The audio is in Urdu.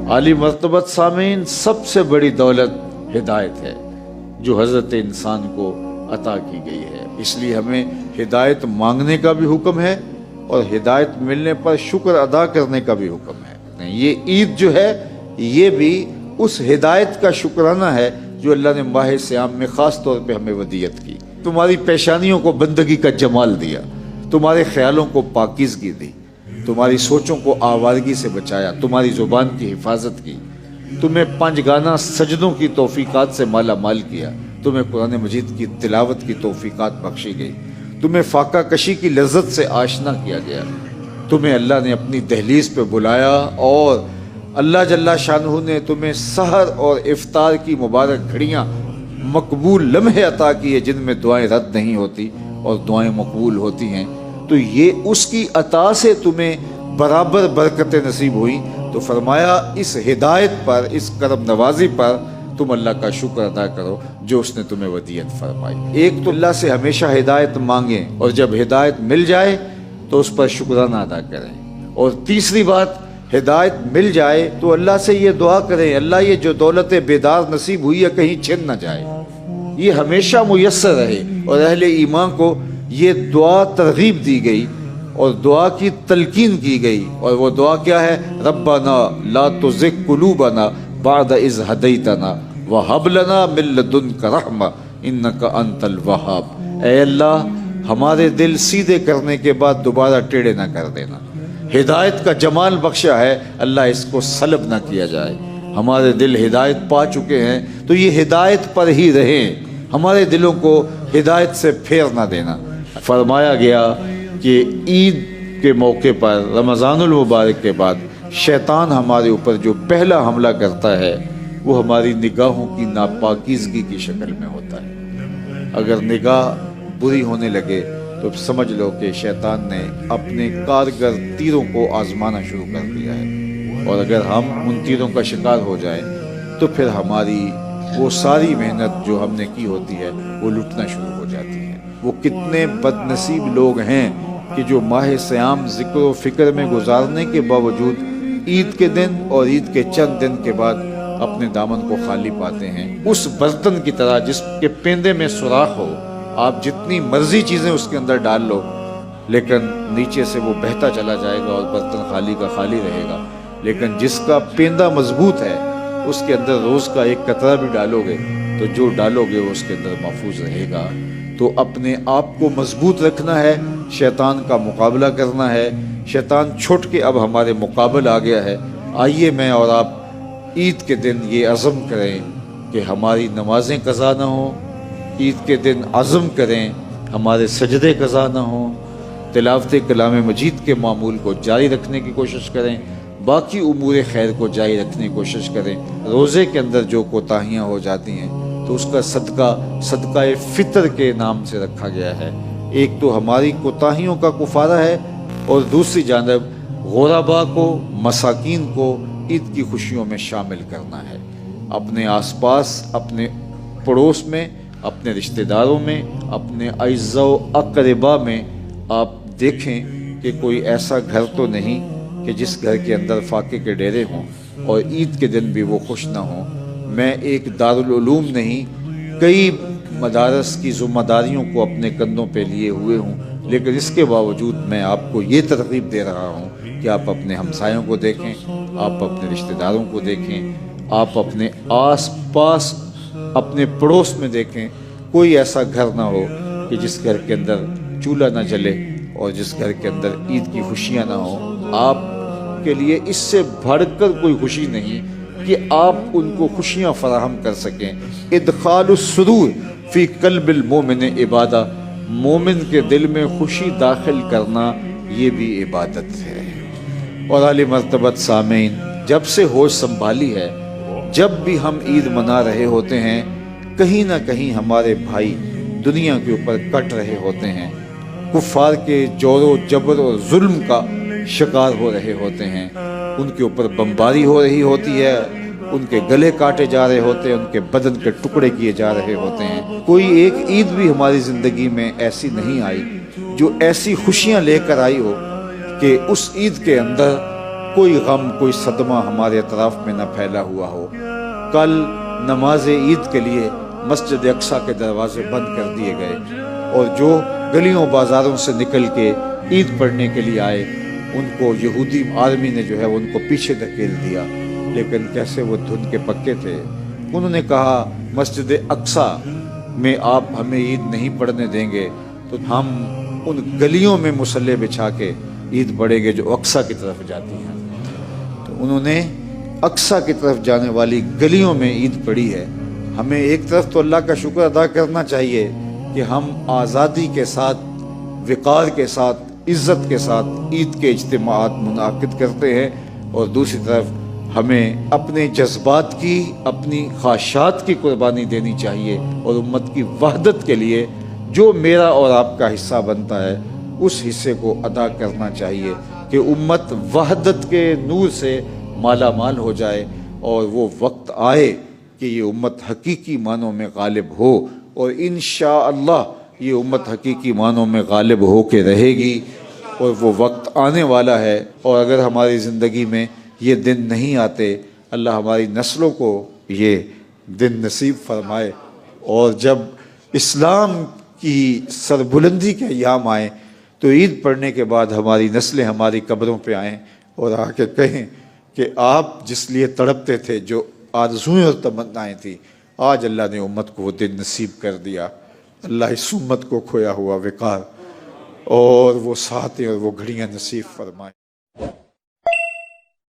عالی مرتبت سامعین، سب سے بڑی دولت ہدایت ہے جو حضرت انسان کو عطا کی گئی ہے۔ اس لیے ہمیں ہدایت مانگنے کا بھی حکم ہے اور ہدایت ملنے پر شکر ادا کرنے کا بھی حکم ہے۔ یہ عید جو ہے یہ بھی اس ہدایت کا شکرانہ ہے جو اللہ نے ماہ صیام میں خاص طور پہ ہمیں ودیعت کی۔ تمہاری پیشانیوں کو بندگی کا جمال دیا، تمہارے خیالوں کو پاکیزگی دی، تمہاری سوچوں کو آوارگی سے بچایا، تمہاری زبان کی حفاظت کی، تمہیں پنجگانہ سجدوں کی توفیقات سے مالا مال کیا، تمہیں قرآن مجید کی تلاوت کی توفیقات بخشی گئی، تمہیں فاقہ کشی کی لذت سے آشنا کیا گیا، تمہیں اللہ نے اپنی دہلیز پہ بلایا اور اللہ جل شانہ نے تمہیں سحر اور افطار کی مبارک گھڑیاں، مقبول لمحے عطا کیے جن میں دعائیں رد نہیں ہوتی اور دعائیں مقبول ہوتی ہیں۔ تو یہ اس کی عطا سے تمہیں برابر برکتیں نصیب ہوئی۔ تو فرمایا اس ہدایت پر، اس کرم نوازی پر تم اللہ کا شکر ادا کرو جو اس نے تمہیں ودیعت فرمائی۔ ایک تو اللہ سے ہمیشہ ہدایت مانگیں اور جب ہدایت مل جائے تو اس پر شکرانہ ادا کریں، اور تیسری بات، ہدایت مل جائے تو اللہ سے یہ دعا کریں، اللہ یہ جو دولت بیدار نصیب ہوئی ہے کہیں چھن نہ جائے، یہ ہمیشہ میسر رہے۔ اور اہل ایمان کو یہ دعا ترغیب دی گئی اور دعا کی تلقین کی گئی، اور وہ دعا کیا ہے؟ ربنا لا تزغ قلوبنا بعد اذ ہدیتنا وہب لنا من لدنک رحمہ انک انت الوہاب۔ اے اللہ، ہمارے دل سیدھے کرنے کے بعد دوبارہ ٹیڑھے نہ کر دینا۔ ہدایت کا جمال بخشا ہے، اللہ اس کو سلب نہ کیا جائے۔ ہمارے دل ہدایت پا چکے ہیں تو یہ ہدایت پر ہی رہیں، ہمارے دلوں کو ہدایت سے پھیر نہ دینا۔ فرمایا گیا کہ عید کے موقع پر، رمضان المبارک کے بعد، شیطان ہمارے اوپر جو پہلا حملہ کرتا ہے وہ ہماری نگاہوں کی ناپاکیزگی کی شکل میں ہوتا ہے۔ اگر نگاہ بری ہونے لگے تو سمجھ لو کہ شیطان نے اپنے کارگر تیروں کو آزمانا شروع کر دیا ہے، اور اگر ہم ان تیروں کا شکار ہو جائیں تو پھر ہماری وہ ساری محنت جو ہم نے کی ہوتی ہے وہ لٹنا شروع ہو جاتی ہے۔ وہ کتنے بد نصیب لوگ ہیں کہ جو ماہ صیام ذکر و فکر میں گزارنے کے باوجود عید کے دن اور عید کے چند دن کے بعد اپنے دامن کو خالی پاتے ہیں، اس برتن کی طرح جس کے پیندے میں سوراخ ہو، آپ جتنی مرضی چیزیں اس کے اندر ڈال لو لیکن نیچے سے وہ بہتا چلا جائے گا اور برتن خالی کا خالی رہے گا۔ لیکن جس کا پیندہ مضبوط ہے اس کے اندر روز کا ایک قطرہ بھی ڈالو گے تو جو ڈالو گے وہ اس کے اندر محفوظ رہے گا۔ تو اپنے آپ کو مضبوط رکھنا ہے، شیطان کا مقابلہ کرنا ہے۔ شیطان چھوٹ کے اب ہمارے مقابل آ گیا ہے۔ آئیے میں اور آپ عید کے دن یہ عزم کریں کہ ہماری نمازیں قضا نہ ہوں، عید کے دن عزم کریں ہمارے سجدے قضا نہ ہوں، تلاوت کلام مجید کے معمول کو جاری رکھنے کی کوشش کریں، باقی امور خیر کو جاری رکھنے کی کوشش کریں۔ روزے کے اندر جو کوتاہیاں ہو جاتی ہیں تو اس کا صدقہ فطر کے نام سے رکھا گیا ہے۔ ایک تو ہماری کوتاہیوں کا کفارہ ہے اور دوسری جانب غربا کو، مساکین کو عید کی خوشیوں میں شامل کرنا ہے۔ اپنے آس پاس، اپنے پڑوس میں، اپنے رشتہ داروں میں، اپنے اعزاء و اقربا میں آپ دیکھیں کہ کوئی ایسا گھر تو نہیں کہ جس گھر کے اندر فاقے کے ڈیرے ہوں اور عید کے دن بھی وہ خوش نہ ہوں۔ میں ایک دارالعلوم نہیں، کئی مدارس کی ذمہ داریوں کو اپنے کندھوں پہ لیے ہوئے ہوں، لیکن اس کے باوجود میں آپ کو یہ ترغیب دے رہا ہوں کہ آپ اپنے ہمسایوں کو دیکھیں، آپ اپنے رشتہ داروں کو دیکھیں، آپ اپنے آس پاس، اپنے پڑوس میں دیکھیں۔ کوئی ایسا گھر نہ ہو کہ جس گھر کے اندر چولہا نہ جلے اور جس گھر کے اندر عید کی خوشیاں نہ ہوں۔ آپ کے لیے اس سے بڑھ کر کوئی خوشی نہیں کہ آپ ان کو خوشیاں فراہم کر سکیں۔ ادخال السرور فی قلب المومن عبادہ، مومن کے دل میں خوشی داخل کرنا یہ بھی عبادت ہے۔ اور عالی مرتبت سامعین، جب سے ہوش سنبھالی ہے، جب بھی ہم عید منا رہے ہوتے ہیں کہیں نہ کہیں ہمارے بھائی دنیا کے اوپر کٹ رہے ہوتے ہیں، کفار کے جور و جبر اور ظلم کا شکار ہو رہے ہوتے ہیں، ان کے اوپر بمباری ہو رہی ہوتی ہے، ان کے گلے کاٹے جا رہے ہوتے ہیں، ان کے بدن کے ٹکڑے کیے جا رہے ہوتے ہیں۔ کوئی ایک عید بھی ہماری زندگی میں ایسی نہیں آئی جو ایسی خوشیاں لے کر آئی ہو کہ اس عید کے اندر کوئی غم کوئی صدمہ ہمارے اطراف میں نہ پھیلا ہوا ہو۔ کل نماز عید کے لیے مسجد اقصیٰ کے دروازے بند کر دیے گئے اور جو گلیوں بازاروں سے نکل کے عید پڑھنے کے لیے آئے ان کو یہودی آرمی نے جو ہے ان کو پیچھے دھکیل دیا، لیکن کیسے وہ دھن کے پکے تھے۔ انہوں نے کہا مسجد اقصیٰ میں آپ ہمیں عید نہیں پڑھنے دیں گے تو ہم ان گلیوں میں مصلی بچھا کے عید پڑھیں گے جو اقصیٰ کی طرف جاتی ہیں۔ تو انہوں نے اقصیٰ کی طرف جانے والی گلیوں میں عید پڑھی ہے۔ ہمیں ایک طرف تو اللہ کا شکر ادا کرنا چاہیے کہ ہم آزادی کے ساتھ، وقار کے ساتھ، عزت کے ساتھ عید کے اجتماعات منعقد کرتے ہیں، اور دوسری طرف ہمیں اپنے جذبات کی، اپنی خواہشات کی قربانی دینی چاہیے، اور امت کی وحدت کے لیے جو میرا اور آپ کا حصہ بنتا ہے اس حصے کو ادا کرنا چاہیے کہ امت وحدت کے نور سے مالا مال ہو جائے، اور وہ وقت آئے کہ یہ امت حقیقی معنوں میں غالب ہو، اور انشاءاللہ یہ امت حقیقی معنوں میں غالب ہو کے رہے گی، اور وہ وقت آنے والا ہے۔ اور اگر ہماری زندگی میں یہ دن نہیں آتے، اللہ ہماری نسلوں کو یہ دن نصیب فرمائے، اور جب اسلام کی سربلندی کے ایام آئیں تو عید پڑھنے کے بعد ہماری نسلیں ہماری قبروں پہ آئیں اور آ کے کہیں کہ آپ جس لیے تڑپتے تھے، جو آرزوئیں اور تمنائیں تھیں، آج اللہ نے امت کو وہ دن نصیب کر دیا۔ اللہ اس امت کو کھویا ہوا وقار اور وہ ساتیں اور وہ گھڑیاں نصیب فرمائے۔